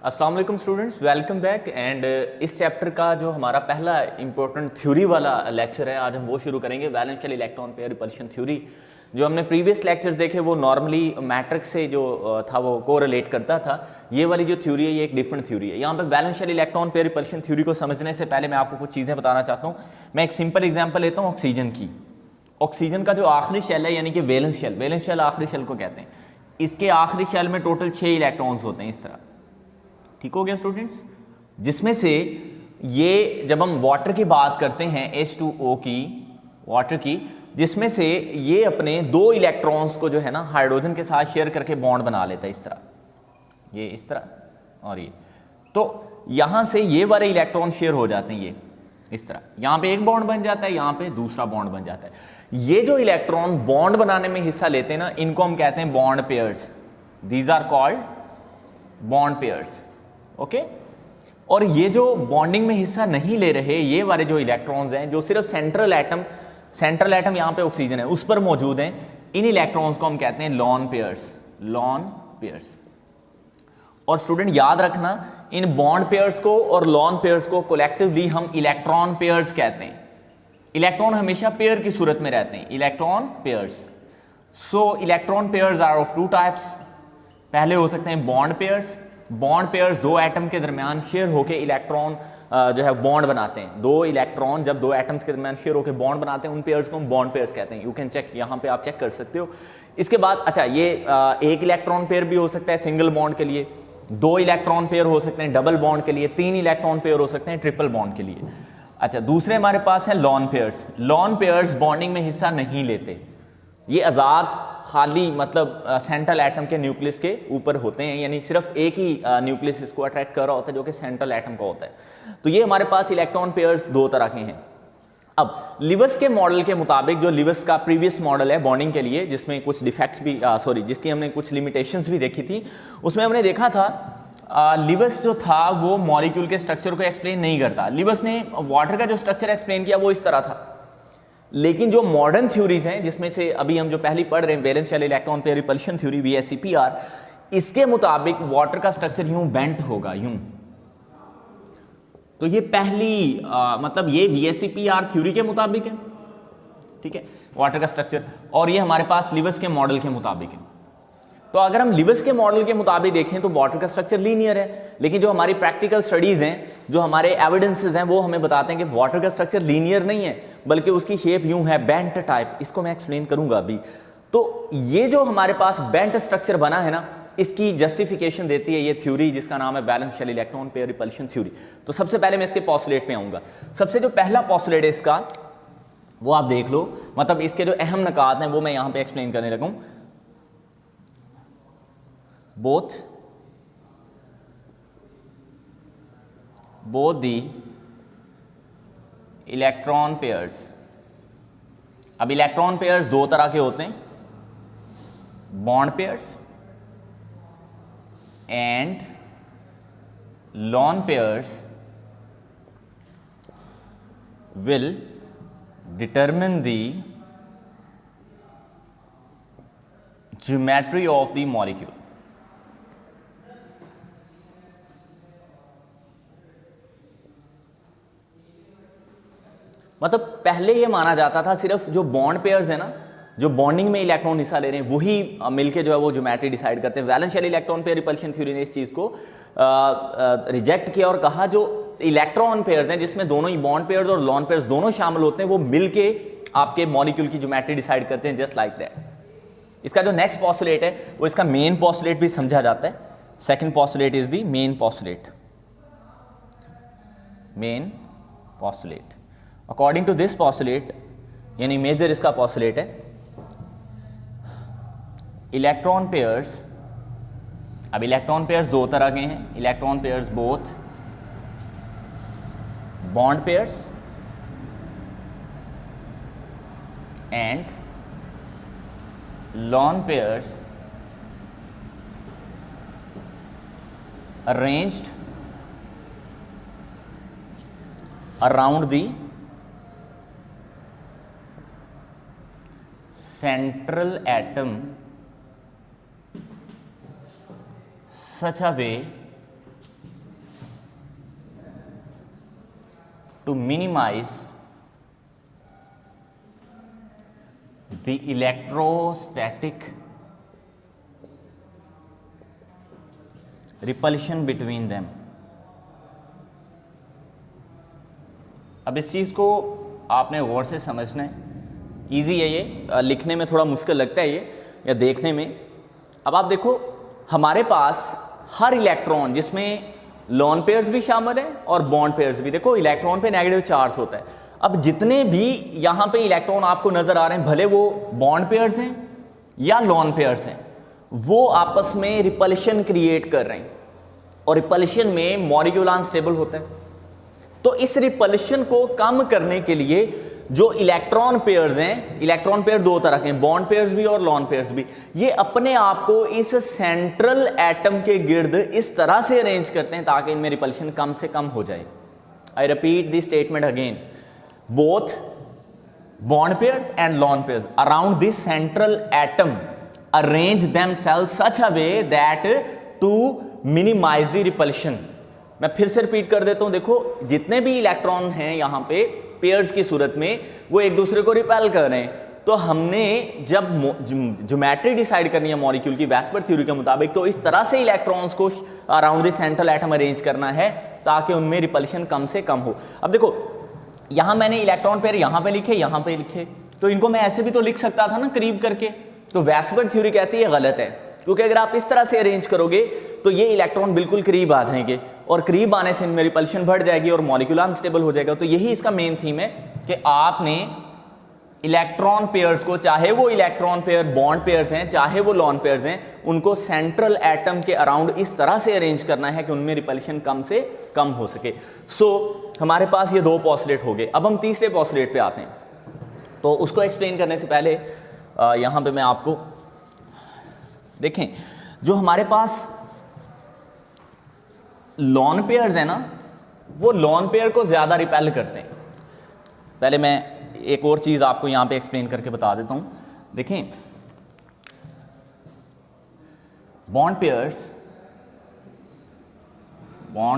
अस्सलाम वालेकुम students, welcome back. And इस चैप्टर का जो हमारा पहला इंपॉर्टेंट थ्योरी वाला लेक्चर है, आज हम वो शुरू करेंगे। वैलेंशियल इलेक्ट्रॉन पेयर रिपल्शन थ्योरी। जो हमने प्रीवियस लेक्चर्स देखे वो नॉर्मली मैट्रिक्स से जो था वो कोरिलेट करता था। ये वाली जो थ्योरी है ये एक डिफरेंट थ्योरी है। यहाँ पे वैलेंशियल इलेक्ट्रॉन पेयर रिपल्शन थ्योरी को समझने से पहले मैं आपको कुछ चीज़ें बताना चाहता हूँ। मैं एक सिंपल एग्जाम्पल लेता हूँ ऑक्सीजन की। ऑक्सीजन का जो आखिरी शेल है यानी कि वैलेंस शेल, वैलेंस शेल आखिरी शेल को कहते हैं। इसके आखिरी शेल में टोटल 6 इलेक्ट्रॉन्स होते हैं इस तरह। ठीक हो गया स्टूडेंट्स। जिसमें से ये जब हम वाटर की बात करते हैं H2O की, वाटर की, जिसमें से ये अपने 2 इलेक्ट्रॉन्स को जो है ना हाइड्रोजन के साथ शेयर करके बॉन्ड बना लेता है इस तरह, ये इस तरह और ये। तो यहां से ये वाले इलेक्ट्रॉन शेयर हो जाते हैं ये इस तरह। यहां पे एक बॉन्ड बन जाता है, यहां पे दूसरा बॉन्ड बन जाता है। ये जो इलेक्ट्रॉन बॉन्ड बनाने में हिस्सा लेते हैं ना, इनको हम कहते हैं bond pairs. These are called bond pairs. Okay. और ये जो बॉन्डिंग में हिस्सा नहीं ले रहे, ये वाले जो इलेक्ट्रॉन्स हैं जो सिर्फ सेंट्रल एटम यहाँ पे ऑक्सीजन है उस पर मौजूद हैं, इन इलेक्ट्रॉन्स को हम कहते हैं लॉन पेयर्स। Lawn pairs. और स्टूडेंट याद रखना, इन बॉन्ड पेयर्स को और लॉन पेयर्स को कोलेक्टिवली हम इलेक्ट्रॉन पेयर्स कहते हैं। इलेक्ट्रॉन हमेशा पेयर की सूरत में रहते हैं, electron pairs. So electron pairs are of 2 types. पहले हो सकते हैं bond pairs. Bond pairs 2 atom के दरमियान शेयर होकर इलेक्ट्रॉन जो है बॉन्ड बनाते हैं। 2 इलेक्ट्रॉन जब 2 एटम्स के दरमियान शेयर होकर बॉन्ड बनाते हैं, उन पेयर्स को हम बॉन्ड पेयर्स कहते हैं। यू कैन चेक, यहाँ पे आप चेक कर सकते हो। इसके बाद अच्छा, ये 1 इलेक्ट्रॉन पेयर भी हो सकता है सिंगल बॉन्ड के लिए, 2 इलेक्ट्रॉन पेयर हो सकते हैं डबल बॉन्ड के लिए, 3 इलेक्ट्रॉन पेयर हो सकते हैं ट्रिपल बॉन्ड के लिए। अच्छा, दूसरे हमारे पास है lawn pairs. Lawn pairs bonding में हिस्सा नहीं लेते, ये आज़ाद खाली मतलब सेंट्रल एटम के न्यूक्लियस के ऊपर होते हैं, यानी सिर्फ एक ही न्यूक्लियस इसको अट्रैक्ट कर रहा होता है जो कि सेंट्रल एटम का होता है। तो ये हमारे पास इलेक्ट्रॉन पेयर्स 2 तरह के हैं। अब लिवर्स के मॉडल के मुताबिक, जो लिवर्स का प्रीवियस मॉडल है बॉन्डिंग के लिए, जिसमें कुछ डिफेक्ट्स भी जिसकी हमने कुछ लिमिटेशंस भी देखी थी, उसमें हमने देखा था लिवर्स जो था वो मॉलिक्यूल के स्ट्रक्चर को एक्सप्लेन नहीं करता। लिवर्स ने वाटर का जो स्ट्रक्चर एक्सप्लेन किया वो इस तरह था। लेकिन जो मॉडर्न थ्योरीज हैं, जिसमें से अभी हम जो पहली पढ़ रहे हैं valence electron pair repulsion theory VSEPR, इसके मुताबिक वाटर का स्ट्रक्चर यूं बेंट होगा, यूं। तो ये पहली मतलब ये VSEPR थ्योरी के मुताबिक है, ठीक है, वाटर का स्ट्रक्चर। और ये हमारे पास लिवर्स के मॉडल के मुताबिक है। तो अगर हम लिवर्स के मॉडल के मुताबिक देखें तो वाटर का स्ट्रक्चर लीनियर है, लेकिन जो हमारी प्रैक्टिकल स्टडीज हैं, जो हमारे एविडेंसेस हैं, वो हमें बताते हैं कि वाटर का स्ट्रक्चर लीनियर नहीं है, बल्कि उसकी शेप यूं है, बेंट टाइप। इसको मैं एक्सप्लेन करूंगा अभी। तो ये जो हमारे पास बेंट स्ट्रक्चर बना है ना, इसकी जस्टिफिकेशन देती है ये थ्योरी जिसका नाम है वैलेंशियल इलेक्ट्रॉन पेयर रिपल्शन थ्योरी। तो सबसे पहले मैं इसके पॉस्टुलेट पे आऊंगा। सबसे जो पहला पॉस्टुलेट है इसका, वो आप देख लो, मतलब इसके जो अहम नकात हैं वो मैं यहां पर एक्सप्लेन करने लगूँ। both the electron pairs. अब इलेक्ट्रॉन पेयर्स 2 तरह के होते हैं, bond pairs and lone pairs will determine the geometry of the molecule। मतलब पहले ये माना जाता था सिर्फ जो बॉन्ड पेयर्स है ना, जो बॉन्डिंग में इलेक्ट्रॉन हिस्सा ले रहे हैं, वही मिलके जो है वो ज्योमेट्री डिसाइड करते हैं। Valence electron pair repulsion theory ने इस चीज़ को रिजेक्ट किया और कहा जो इलेक्ट्रॉन पेयर्स हैं, जिसमें दोनों ही बॉन्ड पेयर्स और लॉन पेयर्स दोनों शामिल होते हैं, वो मिलके आपके मॉलिक्यूल की ज्योमेट्री डिसाइड करते हैं, जस्ट लाइक दैट। इसका जो नेक्स्ट पॉस्टुलेट है वो इसका मेन पॉस्टुलेट भी समझा जाता है। Second postulate is the main postulate. Main postulate according to this postulate, यानी मेजर इसका पॉस्टुलेट है, इलेक्ट्रॉन पेयर्स। अब इलेक्ट्रॉन पेयर्स 2 तरह के हैं, electron pairs both bond pairs and lone pairs arranged around the central atom such a way to minimize the electrostatic repulsion between them। अब इस चीज़ को आपने गौर से समझना है। ईजी है ये, लिखने में थोड़ा मुश्किल लगता है ये या देखने में। अब आप देखो हमारे पास हर इलेक्ट्रॉन, जिसमें लॉन पेयर्स भी शामिल है और बॉन्ड पेयर्स भी, देखो इलेक्ट्रॉन पे नेगेटिव चार्ज होता है। अब जितने भी यहाँ पे इलेक्ट्रॉन आपको नजर आ रहे हैं, भले वो बॉन्ड पेयर्स हैं या लॉन पेयर्स हैं, वो आपस में रिपल्शन क्रिएट कर रहे हैं और रिपल्शन में मॉलिक्यूल अनस्टेबल होता है। तो इस रिपल्शन को कम करने के लिए जो इलेक्ट्रॉन पेयर्स हैं, इलेक्ट्रॉन पेयर दो तरह के हैं, बॉन्ड पेयर्स भी और लॉन पेयर्स भी, ये अपने आप को इस सेंट्रल एटम के गिर्द इस तरह से अरेंज करते हैं ताकि इनमें रिपल्शन कम से कम हो जाए। I repeat this statement again, both bond pairs and lone pairs around this central atom arrange themselves such a way that to minimize the repulsion. मैं फिर से रिपीट कर देता हूं, देखो जितने भी इलेक्ट्रॉन हैं यहां पे पेयर्स की सूरत में, वो एक दूसरे को रिपेल कर रहे हैं। तो हमने जब ज्योमेट्री डिसाइड करनी है मॉलिक्यूल की वेस्पर थ्योरी के मुताबिक, तो इस तरह से इलेक्ट्रॉन्स को around the central atom arrange करना है ताकि उनमें रिपल्शन कम से कम हो। अब देखो यहां मैंने इलेक्ट्रॉन पेयर यहां पे लिखे, यहां पे लिखे, तो इनको मैं ऐसे भी तो लिख सकता था ना करीब करके। तो वेस्पर थ्योरी कहती है गलत है, क्योंकि अगर आप इस तरह से अरेंज करोगे तो ये इलेक्ट्रॉन बिल्कुल करीब आ जाएंगे और करीब आने से इनमें रिपल्शन बढ़ जाएगी और मॉलिक्यूल अनस्टेबल हो जाएगा। तो यही इसका मेन थीम है कि आपने इलेक्ट्रॉन पेयर्स को, चाहे वो इलेक्ट्रॉन पेयर बॉन्ड पेयर्स हैं चाहे वो लॉन पेयर्स हैं, उनको सेंट्रल एटम के अराउंड इस तरह से अरेंज करना है कि उनमें रिपल्शन कम से कम हो सके। हमारे पास ये दो पॉस्टुलेट हो गए। अब हम तीसरे पॉस्टुलेट पे आते हैं। तो उसको एक्सप्लेन करने से पहले यहां पे मैं आपको देखें, जो हमारे पास लॉन पेयर्स है ना, वो लॉन पेयर को ज्यादा रिपेल करते हैं। पहले मैं एक और चीज आपको यहां पे एक्सप्लेन करके बता देता हूं। देखें, bond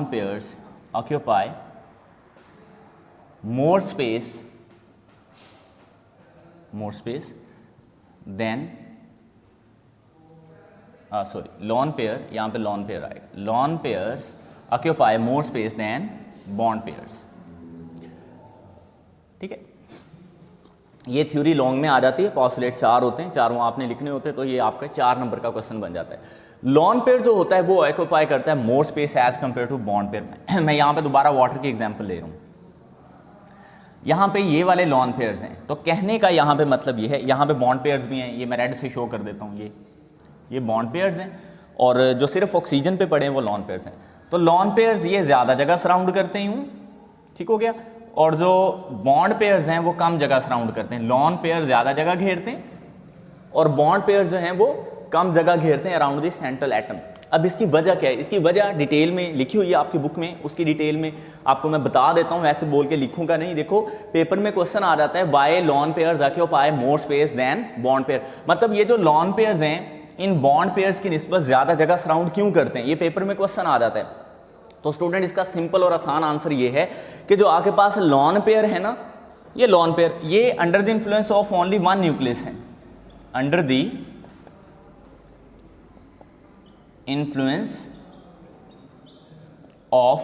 pairs occupy more space than lone pair, यहां पे लॉन पेयर आएगा, lone pairs occupy more space than bond pairs. ठीक है, ये थ्योरी लॉन्ग में आ जाती है। पॉस्टुलेट 4 होते हैं, चारों आपने लिखने होते हैं, तो ये आपका 4 नंबर का क्वेश्चन बन जाता है। लॉन पेयर जो होता है वो ऑक्यूपाई करता है more space as compare to bond pair. मैं यहां पे दोबारा वाटर की एग्जांपल ले रहा हूं। यहां पे ये वाले लॉन पेयर्स हैं, तो कहने का यहां पे मतलब ये है, यहां पे बॉन्ड पेयर्स भी हैं, ये मैं रेड से शो कर देता हूं, ये बॉन्ड पेयर्स हैं, और जो सिर्फ ऑक्सीजन पे पड़े हैं वो लॉन पेयर्स हैं। तो लॉन पेयर्स ये ज़्यादा जगह सराउंड करते हैं, ठीक हो गया, और जो बॉन्ड पेयर्स हैं वो कम जगह सराउंड करते हैं। लॉन पेयर ज़्यादा जगह घेरते हैं और बॉन्ड पेयर्स जो हैं वो कम जगह घेरते हैं अराउंड द सेंट्रल एटम। अब इसकी वजह क्या है? इसकी वजह डिटेल में लिखी हुई है आपकी बुक में, उसकी डिटेल में आपको मैं बता देता हूँ, वैसे बोल के लिखूंगा नहीं। देखो पेपर में क्वेश्चन आ जाता है, why lone pairs occupy more space than bond pair. मतलब ये जो लॉन पेयर्स हैं इन बॉन्ड पेयर्स की निस्बत ज्यादा जगह सराउंड क्यों करते हैं, ये पेपर में क्वेश्चन आ जाता है। तो स्टूडेंट इसका सिंपल और आसान आंसर ये है कि जो आपके पास लॉन पेयर है ना, ये लॉन पेयर ये under the influence of only one nucleus है, under the influence of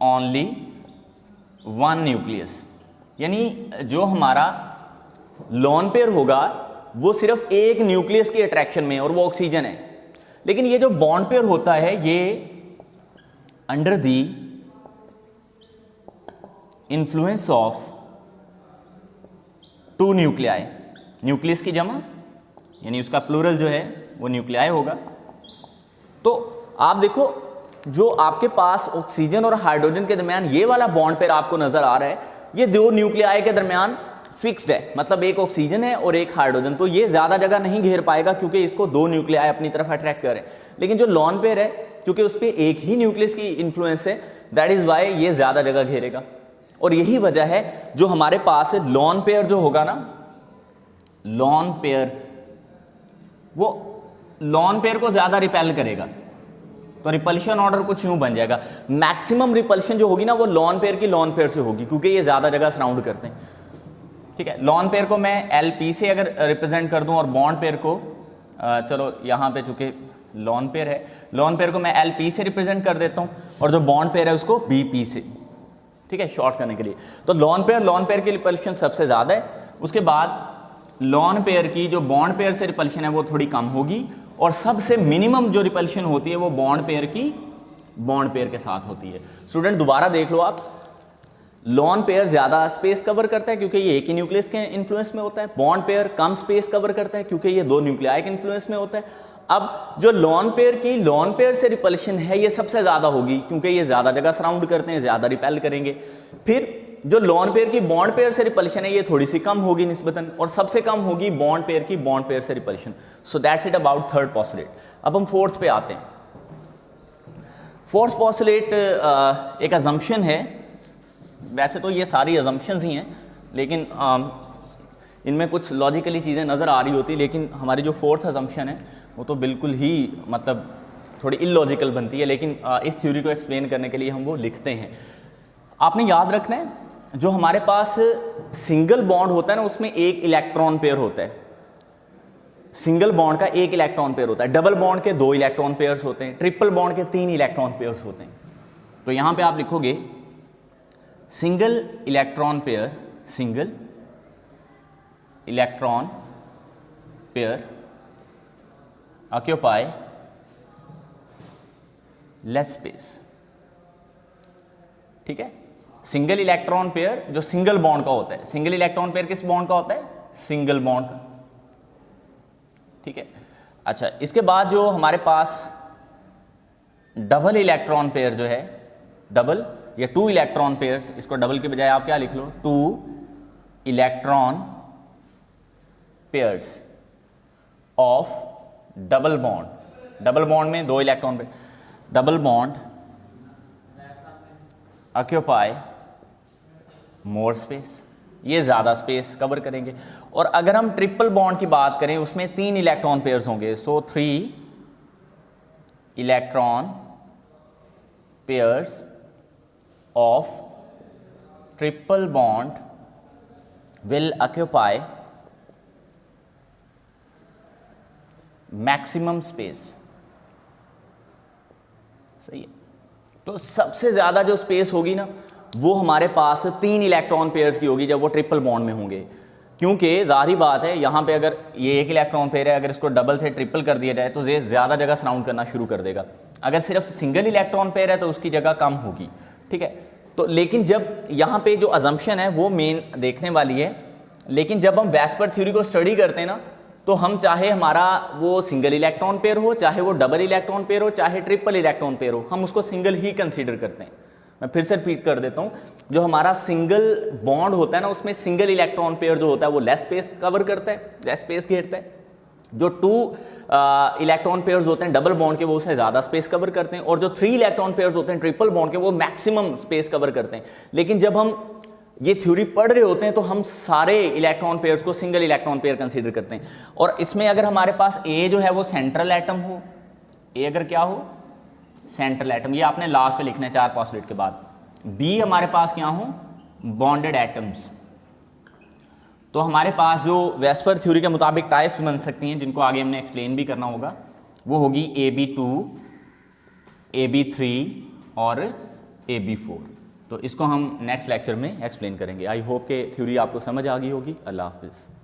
only one nucleus. यानी जो हमारा लॉन पेयर होगा वो सिर्फ एक न्यूक्लियस के अट्रैक्शन में, और वो ऑक्सीजन है। लेकिन ये जो बॉन्ड पेयर होता है ये under the influence of two nuclei, nucleus की जमा यानी उसका प्लूरल जो है वो न्यूक्लियाई होगा। तो आप देखो जो आपके पास ऑक्सीजन और हाइड्रोजन के दरमियान ये वाला बॉन्ड पेयर आपको नजर आ रहा है, ये दो न्यूक्लियाई के दरमियान फिक्स्ड है, मतलब एक ऑक्सीजन है और एक हाइड्रोजन, तो ये ज्यादा जगह नहीं घेर पाएगा क्योंकि इसको दो न्यूक्लियाई अपनी तरफ अट्रैक्ट करें। लेकिन जो लॉन पेयर है क्योंकि उस पर एक ही न्यूक्लियस की इन्फ्लुएंस है, दैट इज वाई ये ज्यादा जगह घेरेगा। और यही वजह है जो हमारे पास लॉन पेयर जो होगा ना, लॉन पेयर वो लॉन पेयर को ज्यादा रिपेल करेगा, तो रिपल्शन ऑर्डर कुछ यूं बन जाएगा, मैक्सिमम रिपल्शन जो होगी ना वो लॉन पेयर की लॉन पेयर से होगी, क्योंकि ये ज़्यादा जगह सराउंड करते हैं। ठीक है, लॉन पेयर को मैं LP से अगर रिप्रेजेंट कर दूं और बॉन्ड पेयर को चलो यहाँ पे चूंकि लॉन पेयर है, लॉन पेयर को मैं LP से रिप्रेजेंट कर देता हूँ और जो बॉन्ड पेयर है उसको BP से। ठीक है, शॉर्ट करने के लिए। तो लॉन पेयर की रिपल्शन सबसे ज़्यादा है, उसके बाद लॉन पेयर की जो बॉन्ड पेयर से रिपल्शन है वो थोड़ी कम होगी, और सबसे मिनिमम जो रिपल्शन होती है वो बॉन्ड पेयर के साथ होती है। स्टूडेंट दोबारा देख लो आप, लॉन पेयर ज़्यादा स्पेस कवर करता है क्योंकि ये एक ही न्यूक्लियस के इन्फ्लुएंस में होता है, बॉन्ड पेयर कम स्पेस कवर करता है क्योंकि ये दो न्यूक्लियाई के इन्फ्लुएंस में होता है। अब जो लॉन पेयर से रिपल्शन है ये सबसे ज़्यादा होगी क्योंकि ये ज़्यादा जगह सराउंड करते हैं, ज़्यादा रिपेल करेंगे। फिर जो लॉन पेयर की बॉन्ड पेयर से रिपल्शन है ये थोड़ी सी कम होगी निस्बतन, और सबसे कम होगी बॉन्ड पेयर से repulsion. So that's it about third postulate. अब हम फोर्थ पे आते हैं। फोर्थ पॉस्टुलेट एक अजम्पशन है, वैसे तो ये सारी अजम्पशंस ही हैं लेकिन इनमें कुछ लॉजिकली चीज़ें नज़र आ रही होती, लेकिन हमारी जो फोर्थ अजम्पशन है वो तो बिल्कुल ही मतलब थोड़ी इलॉजिकल बनती है, लेकिन इस थ्योरी को एक्सप्लेन करने के लिए हम वो लिखते हैं। आपने याद रखना है, जो हमारे पास सिंगल बॉन्ड होता है ना उसमें एक इलेक्ट्रॉन पेयर होता है, सिंगल बॉन्ड का एक इलेक्ट्रॉन पेयर होता है, डबल बॉन्ड के 2 इलेक्ट्रॉन पेयर्स होते हैं, ट्रिपल बॉन्ड के 3 इलेक्ट्रॉन पेयर्स होते हैं। तो यहाँ पे आप लिखोगे single electron pair occupy less space. ठीक है, सिंगल इलेक्ट्रॉन पेयर जो सिंगल बॉन्ड का होता है, सिंगल इलेक्ट्रॉन पेयर किस बॉन्ड का होता है? सिंगल बॉन्ड का। ठीक है, अच्छा इसके बाद जो हमारे पास डबल इलेक्ट्रॉन पेयर जो है, डबल या 2 इलेक्ट्रॉन पेयर्स, इसको डबल के बजाय आप क्या लिख लो, 2 electron pairs of double bond में 2 electron pair, double bond occupy more space, ये ज़्यादा स्पेस कवर करेंगे। और अगर हम ट्रिपल बॉन्ड की बात करें उसमें 3 इलेक्ट्रॉन पेयर्स होंगे, सो 3 electron pairs of triple bond will occupy maximum space. सही है, तो सबसे ज़्यादा जो स्पेस होगी ना वो हमारे पास 3 इलेक्ट्रॉन पेयर्स की होगी जब वो ट्रिपल बॉन्ड में होंगे, क्योंकि जाहिर बात है यहाँ पे अगर ये एक इलेक्ट्रॉन पेयर है, अगर इसको डबल से ट्रिपल कर दिया जाए तो ये ज़्यादा जगह सराउंड करना शुरू कर देगा। अगर सिर्फ सिंगल इलेक्ट्रॉन पेयर है तो उसकी जगह कम होगी। ठीक है, तो लेकिन जब यहाँ पे जो अजम्पशन है वो मेन देखने वाली है, लेकिन जब हम वेस्पर थ्योरी को स्टडी करते हैं ना तो हम चाहे हमारा वो सिंगल इलेक्ट्रॉन पेयर हो, चाहे वो डबल इलेक्ट्रॉन पेयर हो, चाहे ट्रिपल इलेक्ट्रॉन पेयर हो, हम उसको सिंगल ही कंसीडर करते हैं। मैं फिर से रिपीट कर देता हूँ, जो हमारा सिंगल बॉन्ड होता है ना उसमें सिंगल इलेक्ट्रॉन पेयर जो होता है वो लेस स्पेस कवर करता है, लेस स्पेस घेरता है। जो 2 इलेक्ट्रॉन पेयर्स होते हैं डबल बॉन्ड के वो उससे ज़्यादा स्पेस कवर करते हैं, और जो 3 इलेक्ट्रॉन पेयर्स होते हैं ट्रिपल बॉन्ड के वो मैक्सिमम स्पेस कवर करते हैं। लेकिन जब हम ये थ्योरी पढ़ रहे होते हैं तो हम सारे इलेक्ट्रॉन पेयर्स को सिंगल इलेक्ट्रॉन पेयर कंसीडर करते हैं। और इसमें अगर हमारे पास ए जो है वो सेंट्रल एटम हो, ए अगर क्या हो सेंट्रल एटम, ये आपने लास्ट पे लिखना है 4 पॉस्टुलेट के बाद। बी हमारे पास क्या हो बॉन्डेड एटम्स। तो हमारे पास जो वेस्पर थ्योरी के मुताबिक टाइप्स बन सकती हैं जिनको आगे हमने एक्सप्लेन भी करना होगा, वो होगी AB2, AB3 और AB4। तो इसको हम नेक्स्ट लेक्चर में एक्सप्लेन करेंगे। आई होप के थ्योरी आपको समझ आ गई होगी। अल्लाह हाफिज़।